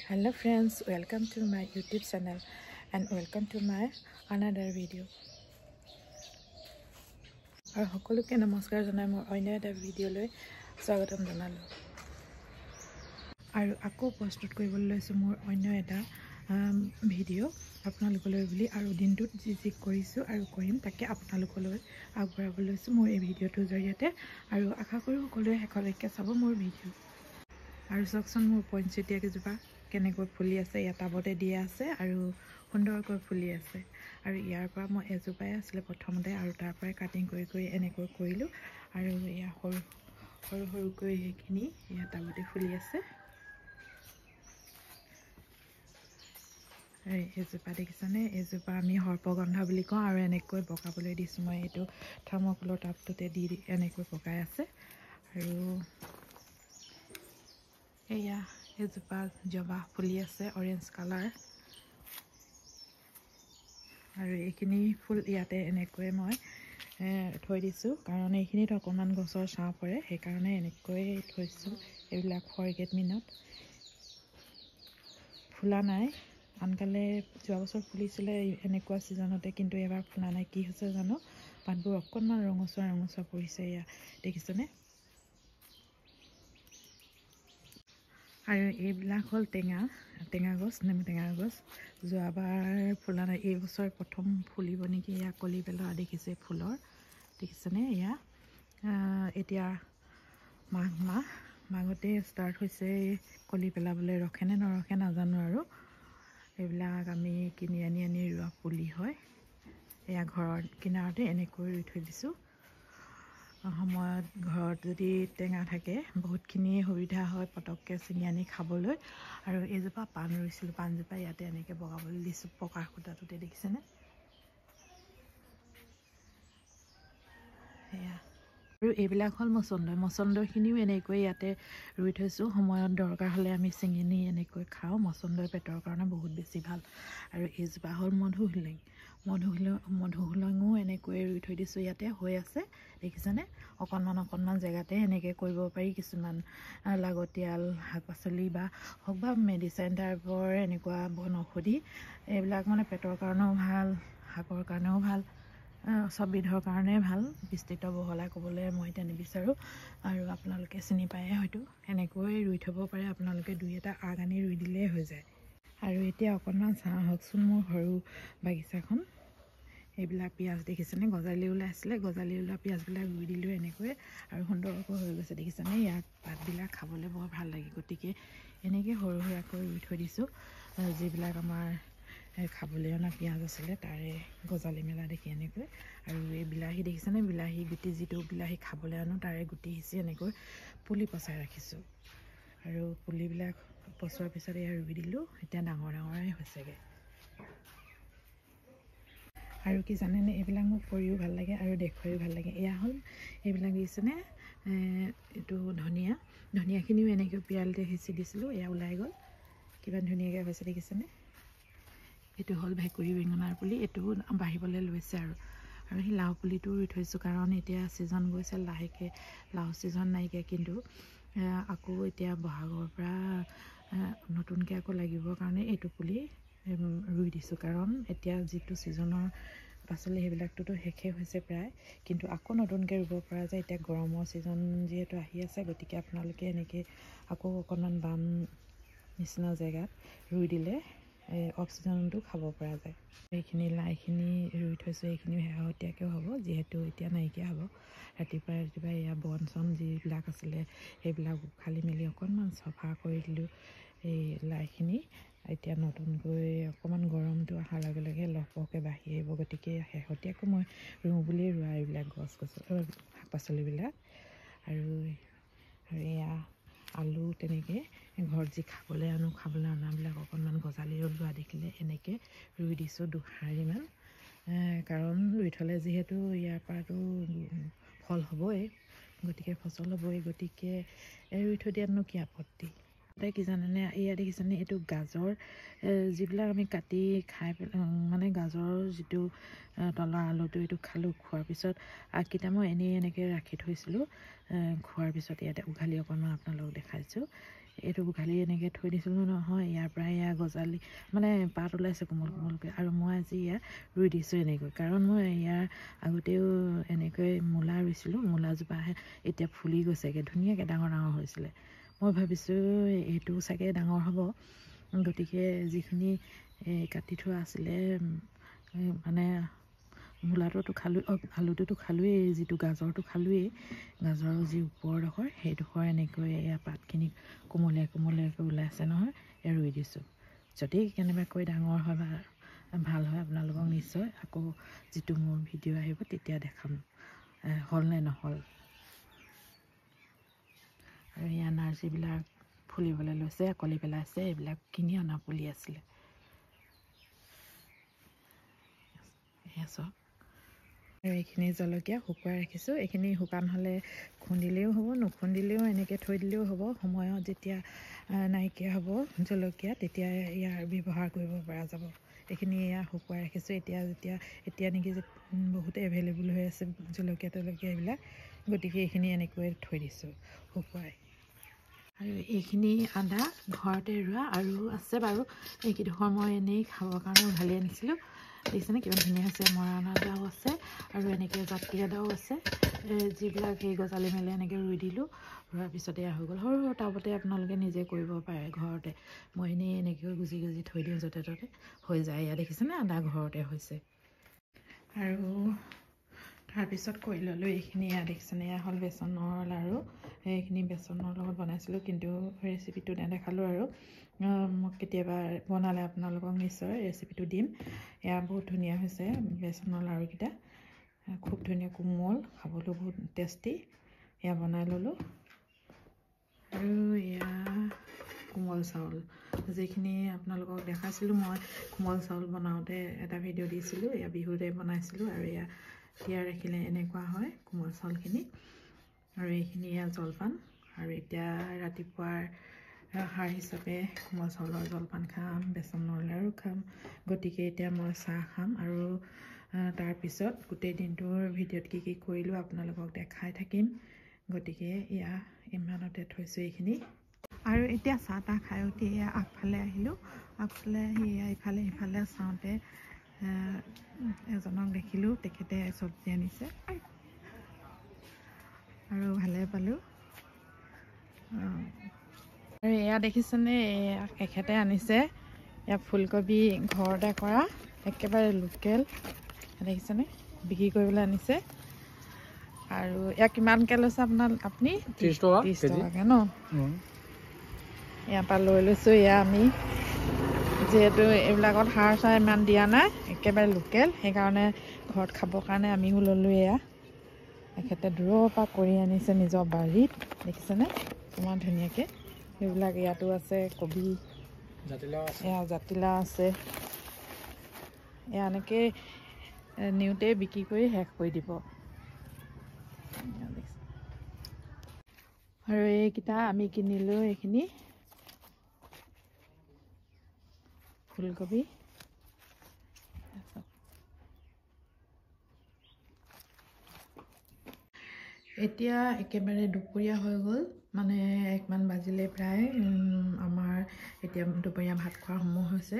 Hello friends, welcome to my YouTube channel and welcome to my another video. Our সকলোকে নমস্কাৰ জনাই মই অন্য এটা ভিডিঅ'লৈ স্বাগতম জনালোঁ আৰু আকৌ প্ৰস্তুত কৰিবলৈ লৈছোঁ মোৰ অন্য এটা ভিডিঅ' আপোনালোকলৈ বুলি আৰু দিনটোত যি কৰিছোঁ আৰু কৰিম তাকে আপোনালোকলৈ আগবঢ়াব লৈছোঁ মোৰ এই ভিডিঅ'টোৰ জৰিয়তে আৰু আশা কৰোঁ সকলোৱে শেষলৈকে চাব মোৰ ভিডিঅ' আৰু চাওকচোন মোৰ পইনচেটিয়া কেইজোপা কেনেকৈ ফুলি আছে ইয়াত টাবতে দিয়া আছে আৰু সুন্দৰকৈ ফুলি আছে আৰু ইয়াৰ পৰা মই এজোপাই আছিলে প্ৰথমতে আৰু তাৰ পৰাই কাটিং কৰি এনেকৈ কৰিলোঁ আৰু ইয়া সৰু সৰুকৈ এইখিনি ইয়াত টাবতে ফুলি আছে এজোপা দেখিছেনে এজোপা আমি সৰ্পগন্ধা বুলি কওঁ আৰু এনেকৈ পকাবলৈ দিছোঁ মই এইটো থাৰ্মকলৰ টাবটোতে দি এনেকৈ পকাই আছে আৰু এয়া এজোপা জবা ফুলি আছে অৰেঞ্জ কালাৰ আৰু এইখিনি ফুল ইয়াতে এনেকৈ মই থৈ দিছোঁ কাৰণ এইখিনিত অকণমান গছৰ ছাঁ পৰে সেইকাৰণে এনেকৈ থৈছোঁ এইবিলাক ফৰগেট মিনত ফুলা নাই আনকালে যোৱা বছৰ ফুলিছিলে এনেকুৱা ছিজনতে কিন্তু এবাৰ ফুলা নাই কি হৈছে জানো পাতবোৰ অকণমান ৰঙচুৱা পৰিছে এয়া দেখিছেনে আৰু এইবিলাক হ'ল টেঙা গছ নেমু টেঙা গছ যোৱাবাৰ ফুলা নাই এই বছৰ প্ৰথম ফুলিব নেকি এয়া কলি পেলোৱা দেখিছে ফুলৰ দেখিছেনে এয়া এতিয়া মাঘতে ষ্টাৰ্ট হৈছে কলি পেলাবলৈ ৰখেনে নৰখে নাজানো আৰু এইবিলাক আমি কিনি আনি ৰোৱা পুলি হয় এয়া ঘৰৰ কিনাৰতে এনেকৈ ৰুই থৈ দিছোঁ সময়ত ঘৰত যদি টেঙা থাকে বহুতখিনি সুবিধা হয় পটককৈ ছিঙি আনি খাবলৈ আৰু এইজোপা পাণ ৰুইছিলোঁ পাণজোপা ইয়াতে এনেকৈ বগাবলৈ দিছোঁ পকা সূতাটোতে দেখিছেনে সেয়া আৰু এইবিলাক হ'ল মচন্দৈখিনিও এনেকৈ ইয়াতে ৰুই থৈছোঁ সময়ত দৰকাৰ হ'লে আমি ছিঙি নি এনেকৈ খাওঁ মচন্দৈ পেটৰ কাৰণে বহুত বেছি ভাল আৰু এইজোপা হ'ল মধুসোলঙো এনেকৈ ৰুই থৈ দিছোঁ ইয়াতে হৈ আছে দেখিছেনে অকণমান জেগাতে এনেকৈ কৰিব পাৰি কিছুমান লাগতিয়াল শাক পাচলি বা হওক বা মেডিচিন টাইপৰ এনেকুৱা বনৌষধি এইবিলাক মানে পেটৰ কাৰণেও ভাল শাকৰ কাৰণেও ভাল সব বিধৰ কাৰণে ভাল বিস্তৃত বহলাই ক'বলৈ মই এতিয়া নিবিচাৰোঁ আৰু আপোনালোকে চিনি পায়ে হয়তো এনেকৈ ৰুই থ'ব পাৰে আপোনালোকে দুই এটা আগ আনি ৰুই দিলেই হৈ যায় আৰু এতিয়া অকণমান চাহ হওকচোন মোৰ সৰু বাগিচাখন এইবিলাক পিঁয়াজ দেখিছেনে গজালি ওলাইছিলে গজালি ওলোৱা পিঁয়াজবিলাক ৰুই দিলোঁ এনেকৈ আৰু সুন্দৰকৈ হৈ গৈছে দেখিছেনে ইয়াত পাতবিলাক খাবলৈ বৰ ভাল লাগে গতিকে এনেকৈ সৰু সুৰাকৈ ৰুই থৈ দিছোঁ যিবিলাক আমাৰ খাবলৈ অনা পিঁয়াজ আছিলে তাৰে গজালি মেলা দেখি এনেকৈ আৰু এই বিলাহী দেখিছেনে বিলাহী গুটি যিটো বিলাহী খাবলৈ আনো তাৰে গুটি সিঁচি এনেকৈ পুলি পচাই ৰাখিছোঁ আৰু পুলিবিলাক পচোৱাৰ পিছত এয়া ৰুই দিলোঁ এতিয়া ডাঙৰে হৈছেগৈ আৰু কি জানেনে এইবিলাক মোক কৰিও ভাল লাগে আৰু দেখুৱাইও ভাল লাগে এয়া হ'ল এইবিলাক দিছেনে এইটো ধনিয়াখিনিও এনেকৈ পিৰালিতে সিঁচি দিছিলোঁ এয়া ওলাই গ'ল কিমান ধুনীয়াকৈ হৈছে দেখিছেনে এইটো হ'ল ভেকুৰী বেঙেনাৰ পুলি এইটো বাঢ়িবলৈ লৈছে আৰু সেই লাও পুলিটো ৰুই থৈছোঁ কাৰণ এতিয়া ছিজন গৈছে লাহেকৈ লাও ছিজন নাইকিয়া কিন্তু আকৌ এতিয়া বহাগৰ পৰা নতুনকৈ আকৌ লাগিবৰ কাৰণে এইটো পুলি ৰুই দিছোঁ কাৰণ এতিয়া যিটো ছিজনৰ পাচলি সেইবিলাকটোতো শেষেই হৈছে প্ৰায় কিন্তু আকৌ নতুনকৈ ৰুব পৰা যায় এতিয়া গৰমৰ ছিজন যিহেতু আহি আছে গতিকে আপোনালোকে এনেকৈ আকৌ অকণমান বাম নিচিনা জেগাত ৰুই দিলে অফ ছিজনতো খাব পৰা যায় এইখিনি লাইখিনি ৰুই থৈছোঁ এইখিনিও শেহতীয়াকৈ হ'ব যিহেতু এতিয়া নাইকিয়া হ'ব ৰাতিপুৱা এয়া বন চন যিবিলাক আছিলে সেইবিলাক খালি মেলি অকণমান চফা কৰি দিলোঁ এই লাইখিনি এতিয়া নতুনকৈ অকণমান গৰমটো অহাৰ লগে লগে লহপহকৈ বাঢ়ি আহিব গতিকে শেহতীয়াকৈ মই ৰুওঁ বুলিয়ে ৰোৱা এইবিলাক গছ শাক পাচলিবিলাক আৰু এয়া আলু তেনেকৈ ঘৰত যি খাবলৈ অনাবিলাক অকণমান গজালি ওলোৱা দেখিলে এনেকৈ ৰুই দিছোঁ দুহাৰিমান কাৰণ ৰুই থ'লে যিহেতু ইয়াৰ পৰাতো ফল হ'বই গতিকে ফচল হ'বই গতিকে ৰুই থৈ দিয়াতনো কি আপত্তি কি জানেনে এয়া দেখিছেনে এইটো গাজৰ যিবিলাক আমি কাটি খাই মানে গাজৰ যিটো তলৰ আলুটো এইটো খালোঁ খোৱাৰ পিছত আগকেইটা মই এনেকৈ ৰাখি থৈছিলোঁ খোৱাৰ পিছত ইয়াতে উঘালি অকণমান আপোনালোকক দেখাইছোঁ এইটো গোহালি এনেকৈ থৈ দিছিলোঁ নহয়, ইয়াৰ পৰা এয়া গজালি মানে পাত ওলাইছে কোমল কোমলকৈ। আৰু মই আজি ইয়াত ৰুই দিছোঁ এনেকৈ, কাৰণ মই ইয়াৰ আগতেও এনেকৈ মূলা ৰুইছিলোঁ। মূলাজোপাহে এতিয়া ফুলি গৈছেগৈ, ধুনীয়াকৈ ডাঙৰ ডাঙৰ হৈছিলে। মই ভাবিছোঁ এইটো চাগে ডাঙৰ হ'ব, গতিকে যিখিনি কাটি থোৱা আছিলে মানে মূলাটোতো খালোঁ, আলুটোতো খালোঁৱেই, যিটো গাজৰটো খালোঁৱেই, গাজৰৰ যি ওপৰডোখৰ সেইডোখৰ এনেকৈ এয়া পাতখিনি কোমলীয়া কোমলীয়াকৈ ওলাইছে নহয়, এয়া ৰুই দিছোঁ। যদি কেনেবাকৈ ডাঙৰ হয় বা ভাল হয় আপোনালোকক নিশ্চয় আকৌ যিটো মোৰ ভিডিঅ' আহিব তেতিয়া দেখাম হ'ল নে নহ'ল। আৰু এয়া নাৰ্জীবিলাক ফুলিবলৈ লৈছে, কলি পেলাইছে, এইবিলাক কিনি অনা পুলি আছিলে। এয়া চব। আৰু এইখিনি জলকীয়া শুকুৱাই ৰাখিছোঁ। এইখিনি শুকান হ'লে খুন্দিলেও হ'ব, নুখুন্দিলেও এনেকৈ থৈ দিলেও হ'ব। সময়ত যেতিয়া নাইকিয়া হ'ব জলকীয়া তেতিয়া ইয়াৰ ব্যৱহাৰ কৰিব পৰা যাব। এইখিনি এয়া শুকুৱাই ৰাখিছোঁ। এতিয়া নেকি বহুত এভেইলেবল হৈ আছে জলকীয়া তলকীয়া এইবিলাক, গতিকে এইখিনি এনেকৈ থৈ দিছোঁ শুকুৱাই। আৰু এইখিনি আদা ঘৰতে ৰোৱা আৰু আছে বাৰু, এইকেইডোখৰ মই এনেই খাবৰ কাৰণে উঘালি আনিছিলোঁ। দেখিছেনে কিমান ধুনীয়া হৈছে। মৰা আদাও আছে আৰু এনেকৈ জাতি আদাও আছে, যিবিলাক সেই গজালি মেলে এনেকৈ ৰুই দিলোঁ। ৰোৱাৰ পিছতে এয়া হৈ গ'ল। সৰু সৰু টাবতে আপোনালোকে নিজে কৰিব পাৰে ঘৰতে। মই এনেই এনেকৈ গুজি গুজি থৈ দিওঁ, য'তে ত'তে হৈ যায়। এয়া দেখিছেনে আদা ঘৰতে হৈছে। আৰু তাৰপিছত কৰি ল'লোঁ এইখিনি। এয়া দেখিছেনে, এয়া হ'ল বেচনৰ লাড়ু। এইখিনি বেচনৰ লগত বনাইছিলোঁ, কিন্তু ৰেচিপিটো নেদেখালোঁ। আৰু মোক কেতিয়াবা বনালে আপোনালোকক নিশ্চয় ৰেচিপিটো দিম। এয়া বহুত ধুনীয়া হৈছে বেচনৰ লাড়ুকেইটা, খুব ধুনীয়া কোমল, খাবলৈও বহুত টেষ্টি। এয়া বনাই ল'লোঁ। আৰু এয়া কোমল চাউল, যিখিনি আপোনালোকক দেখাইছিলোঁ মই কোমল চাউল বনাওঁতে এটা ভিডিঅ' দিছিলোঁ। এয়া বিহুতে বনাইছিলোঁ। আৰু এয়া তিয়াই ৰাখিলে এনেকুৱা হয় কোমল চাউলখিনি। আৰু এইখিনি এয়া জলপান। আৰু এতিয়া ৰাতিপুৱাৰ আহাৰ হিচাপে কোমল চাউলৰ জলপান খাম, বেচনৰ লাড়ু খাম। গতিকে এতিয়া মই চাহ খাম আৰু তাৰপিছত গোটেই দিনটোৰ ভিডিঅ'ত কি কি কৰিলোঁ আপোনালোকক দেখাই থাকিম। গতিকে এয়া ইমানতে থৈছোঁ এইখিনি। আৰু এতিয়া চাহ তাহ খাই উঠি এয়া আগফালে আহিলোঁ। আগফালে আহি এয়া ইফালে সিফালে চাওঁতে এজনক দেখিলোঁ, তেখেতে চব্জি আনিছে আৰু ভালে পালোঁ। আৰু এয়া দেখিছেনে, এয়া এখেতে আনিছে এয়া ফুলকবি ঘৰতে কৰা, একেবাৰে লোকেল। দেখিছেনে, বিক্ৰী কৰিবলৈ আনিছে। আৰু এয়া কিমানকৈ লৈছে আপুনি? 30 টকাকৈ ন? ইয়াৰ পৰা লৈ লৈছোঁ। এয়া আমি যিহেতু এইবিলাকত সাৰ চাৰ ইমান দিয়া নাই, একেবাৰে লোকেল, সেইকাৰণে ঘৰত খাবৰ কাৰণে আমিও ল'লোঁ। এয়া এখেতে দূৰৰ পৰা কৰি আনিছে নিজৰ বাৰীত, দেখিছেনে কিমান ধুনীয়াকৈ। সেইবিলাক ইয়াতো আছে, কবি, এয়া জাতিলাও আছে। এয়া এনেকৈ নিওঁতে বিক্ৰী কৰি শেষ কৰি দিব। আৰু এইকেইটা আমি কিনিলোঁ, এইখিনি ফুলকবি। এতিয়া একেবাৰে দুপৰীয়া হৈ গ'ল, মানে 1 মান বাজিলে প্ৰায়। আমাৰ এতিয়া দুপৰীয়া ভাত খোৱাৰ সময় হৈছে।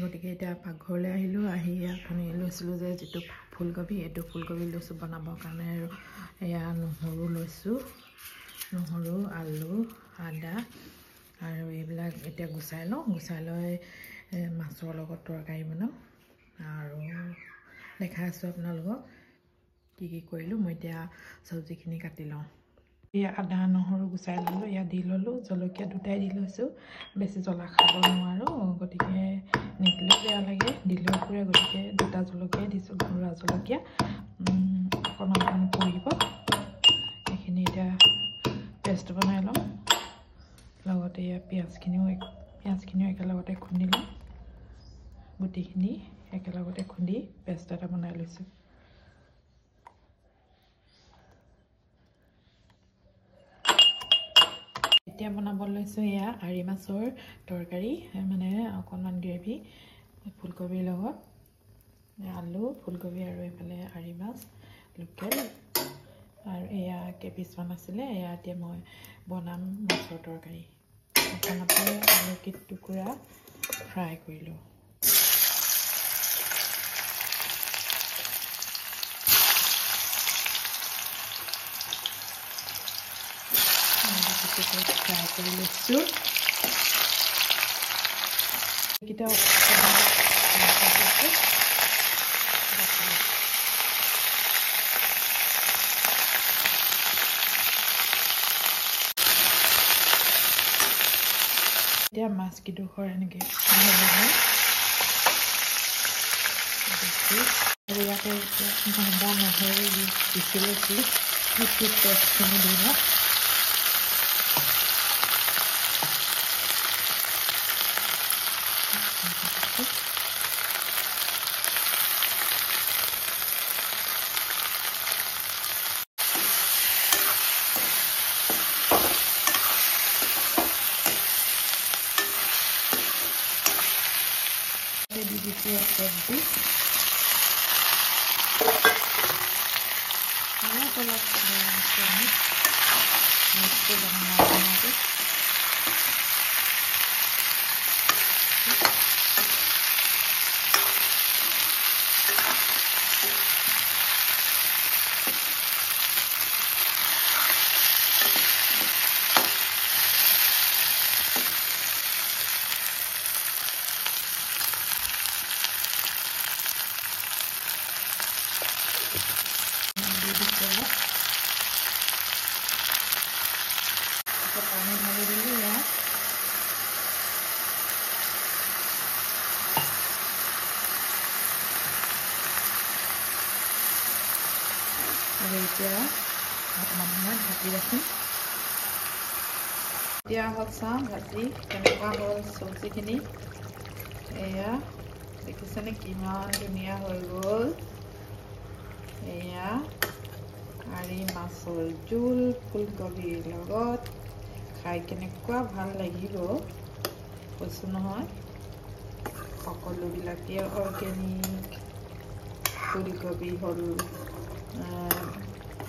গতিকে এতিয়া পাকঘৰলৈ আহিলোঁ। আহি আপুনি লৈছিলোঁ যে যিটো ফুলকবি, এইটো ফুলকবি লৈছোঁ বনাবৰ কাৰণে। আৰু এয়া নহৰু লৈছোঁ, নহৰু, আলু, আদা আৰু এইবিলাক এতিয়া গুচাই লওঁ। গুচাই লৈ মাছৰ লগত তৰকাৰী বনাম। আৰু দেখাই আছোঁ আপোনালোকক কি কি কৰিলোঁ। মই এতিয়া চব্জিখিনি কাটি লওঁ। এয়া আদা নহৰু গুচাই ল'লোঁ, এয়া দি ল'লোঁ। জলকীয়া দুটাই দি লৈছোঁ, বেছি জ্বলা খাব নোৱাৰোঁ, গতিকে নিদিলেও বেয়া লাগে, দিলেও পুৰে। গতিকে 2টা জলকীয়াই দিছোঁ, গুড়া জলকীয়া। অকণমান পৰিব। এইখিনি এতিয়া পেষ্ট বনাই ল'ম। লগতে এয়া পিঁয়াজখিনিও একেলগতে খুন্দি ল'ম। গোটেইখিনি একেলগতে খুন্দি পেষ্ট এটা বনাই লৈছোঁ। এতিয়া বনাব লৈছোঁ এয়া আৰি মাছৰ তৰকাৰী, মানে অকণমান গ্ৰেভি, ফুলকবিৰ লগত। আলু, ফুলকবি আৰু এইফালে আৰি মাছ লোকেল। আৰু এয়া কেইপিচমান আছিলে। এয়া এতিয়া মই বনাম মাছৰ তৰকাৰী। প্ৰথমতে আলু টুকুৰা ফ্ৰাই কৰিলোঁ। ফ্ৰাই কৰি লৈছোঁ। এইকেইটা এতিয়া মাছ কিডোখৰ এনেকৈ আৰু ইয়াতে আদা নহৰু পিচি লৈছিলোঁ সেইটো পেষ্টখিনি দি লওঁ। di situ seperti kalau suami masuk dengan itu panen lagi dulu ya. Ada itu ya, teman-teman hati lagi. Dia halsa hati, kenapa harus solusi ini? Ya, dekisane kiman dunia hol. Ya. Ari masol jul ফুলকবি লগত খাই কেনেকুৱা ভাল লাগিব কৈছো নহয় সকলো বিলাকে অৰ্গেনিক ফুলকবি হল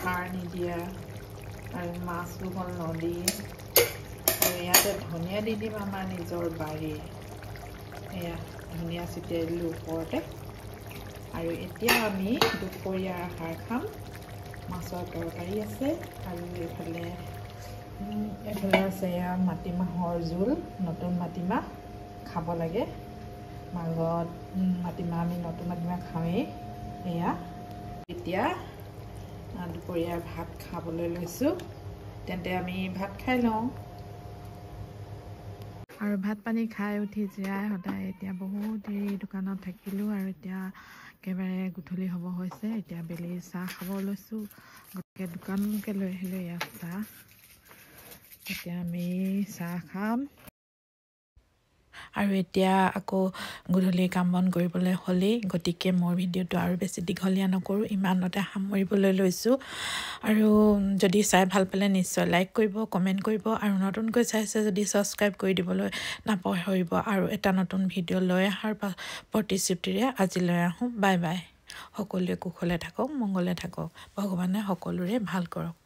সাৰ নিদিয়া আৰু মাছও হল নদী আৰু ইয়াতে ধনিয়া দি দিম আমাৰ নিজৰ বাৰী এয়া ধনিয়া ছিটিয়াইলো ওপৰতে আৰু এতিয়া আমি দুপৰীয়া আহাৰ খাম মাছৰ তৰকাৰী আছে আৰু এফালে আছে মাটিমাহৰ জোল নতুন মাটিমাহ খাব লাগে মাঘত মাটিমাহ আমি নতুন মাটিমাহ খাওঁৱেই এয়া এতিয়া দুপৰীয়া ভাত খাবলৈ লৈছোঁ তেন্তে আমি ভাত খাই লওঁ আৰু ভাত পানী খাই উঠি জিৰাই সদায় এতিয়া বহুত দেৰি দোকানত থাকিলোঁ আৰু এতিয়া একেবাৰে গধূলি হ'ব হৈছে এতিয়া বেলি চাহ খাব লৈছোঁ গতিকে দোকানকে লৈ আহিলোঁ ইয়াত চাহ এতিয়া আমি চাহ খাম আৰু এতিয়া আকৌ গধূলি কাম বন কৰিবলৈ হ'লেই গতিকে মোৰ ভিডিঅ'টো আৰু বেছি দীঘলীয়া নকৰোঁ ইমানতে সামৰিবলৈ লৈছোঁ আৰু যদি চাই ভাল পালে নিশ্চয় লাইক কৰিব কমেণ্ট কৰিব আৰু নতুনকৈ চাইছে যদি ছাবস্ক্ৰাইব কৰি দিবলৈ নাপাহৰিব আৰু এটা নতুন ভিডিঅ' লৈ অহাৰ প্ৰতিশ্ৰুতিৰে আজিলৈ আহোঁ বাই বাই সকলোৱে কুশলে থাকক মংগলে থাকক ভগৱানে সকলোৰে ভাল কৰক